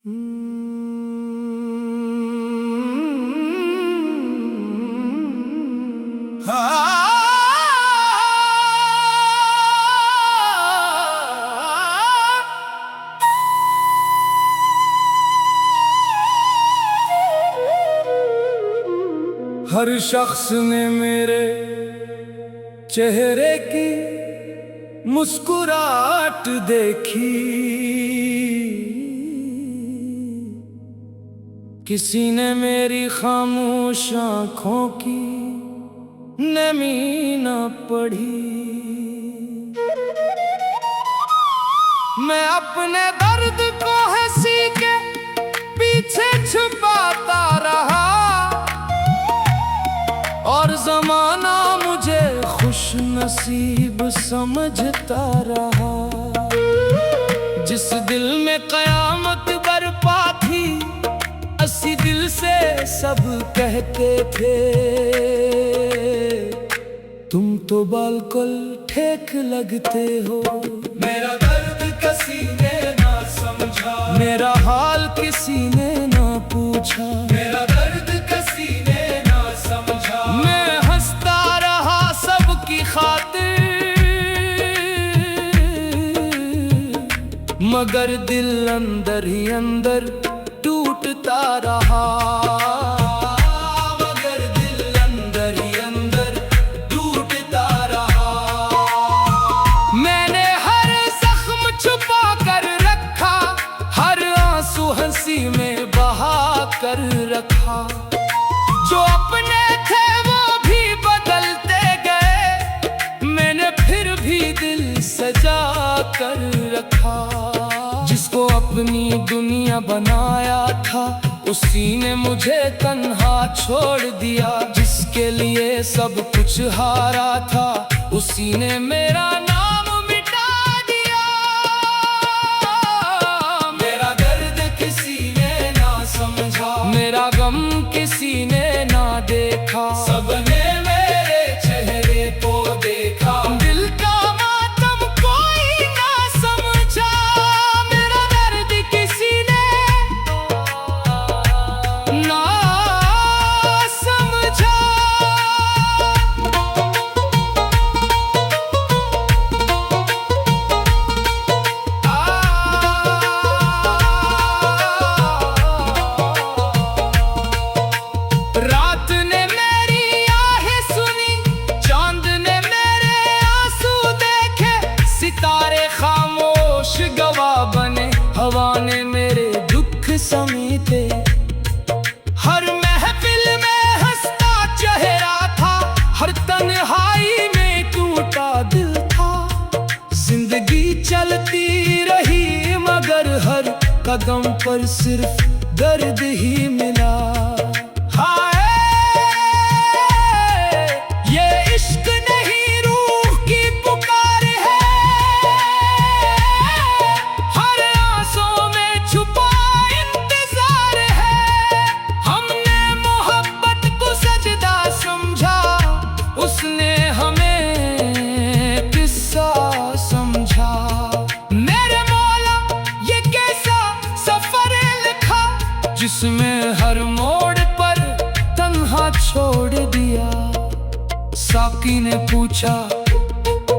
हर शख्स ने मेरे चेहरे की मुस्कुराहट देखी, किसी ने मेरी खामोश आँखों की नमी न पढ़ी। मैं अपने दर्द को हंसी के पीछे छुपाता रहा और जमाना मुझे खुश नसीब समझता रहा। जिस दिल में कयामत बरपा थी, इसी दिल से सब कहते थे, तुम तो बिल्कुल ठीक लगते हो। मेरा दर्द किसी ने ना समझा, मेरा हाल किसी ने ना पूछा, मेरा दर्द किसी ने ना समझा। मैं हंसता रहा सबकी खातिर, मगर दिल अंदर ही अंदर टूटता रहा, मगर दिल अंदर ही अंदर टूटता रहा। मैंने हर जख्म छुपा कर रखा, हर आंसू हंसी में बहा कर रखा। जो अपने थे वो भी बदलते गए, मैंने फिर भी दिल सजा कर रखा। जिसको अपनी दुनिया बनाया था, उसी ने मुझे तन्हा छोड़ दिया। जिसके लिए सब कुछ हारा था, उसी ने मेरा नाम मिटा दिया। मेरा दर्द किसी ने ना समझा, मेरा गम किसी ने ना देखा। सबने मेरे चेहरे को देखा, दिल का मातम कोई ना समझा। मेरा दर्द किसी ने ना समझा। रात ने मेरी आहें सुनी, चांद ने मेरे आंसू देखे। सितारे खामोश गवाह बने, हवा ने मेरे दुख समेटे। हर महफिल में हंसता चेहरा था, हर तन्हाई में टूटा दिल था। जिंदगी चलती रही मगर हर कदम पर सिर्फ दर्द ही मिला। हाय, ये इश्क नहीं रूह की पुकार है, हर आंसू में छुपा इंतजार है। हमने मोहब्बत को सजदा समझा, उसने हमें किस्सा समझा। मेरे मौला ये कैसा सफर लिखा, जिसमें हर मोड़ पर तन्हा छोड़ दिया। साकी ने पूछा,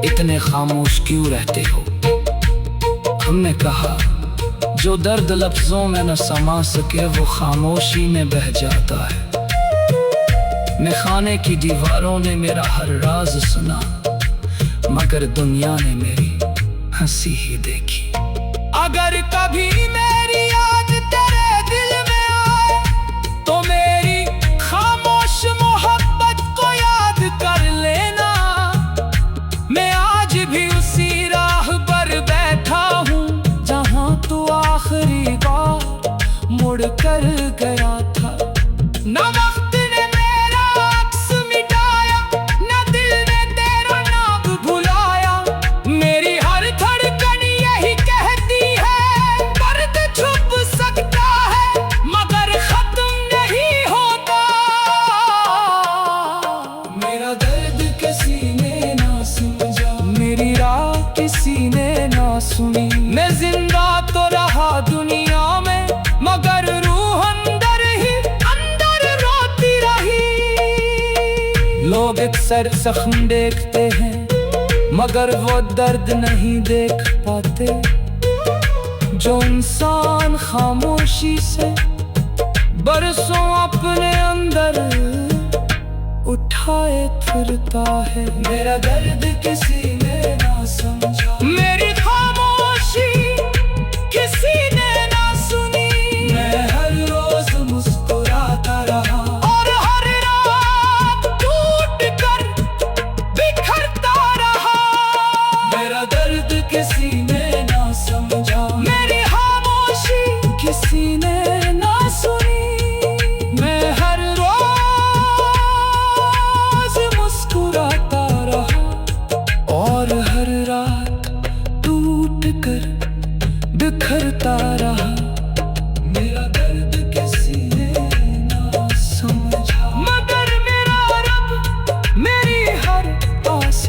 इतने खामोश क्यों रहते हो? हमने कहा, जो दर्द लफ्जों में न समा सके वो खामोशी में बह जाता है। मेखाने की दीवारों ने मेरा हर राज सुना, मगर दुनिया ने मेरी हंसी ही देखी। अगर कभी मेरी याद तेरे दिल में आए, तो मेरी खामोश मोहब्बत को याद कर लेना। मैं आज भी उसी राह पर बैठा हूँ, जहाँ तू आखिरी बार मुड़ कर गया था। न वक्त ने मेरा अक्स मिटाया, न दिल ने तेरा नाम भुलाया। मेरी हर धड़कन यही कहती है, दर्द छुप सकता है मगर खत्म नहीं होता। मेरा दर्द किसी ने ना समझा, मेरी राह किसी ने ना सुनी। मैं जिंदा तो रहा दुनिया में, चिकित्सक जख्म देखते हैं मगर वो दर्द नहीं देख पाते। जो इंसान खामोशी से बरसों अपने अंदर उठाए फिरता है, मेरा दर्द किसी ने ना समझा, मेरी खामोशी किसी ने ना सुनी। मैं हर रोज मुस्कुराता रहा और हर रात टूट कर बिखरता रहा। मेरा दर्द किसी ने ना समझा, मेरी खामोशी किसी ने ना सुनी। मैं हर रोज मुस्कुराता रहा और हर रात टूट कर बिखरता रहा। मेरा दर्द किसी ने ना समझा, मगर मेरा रब मेरी हर आस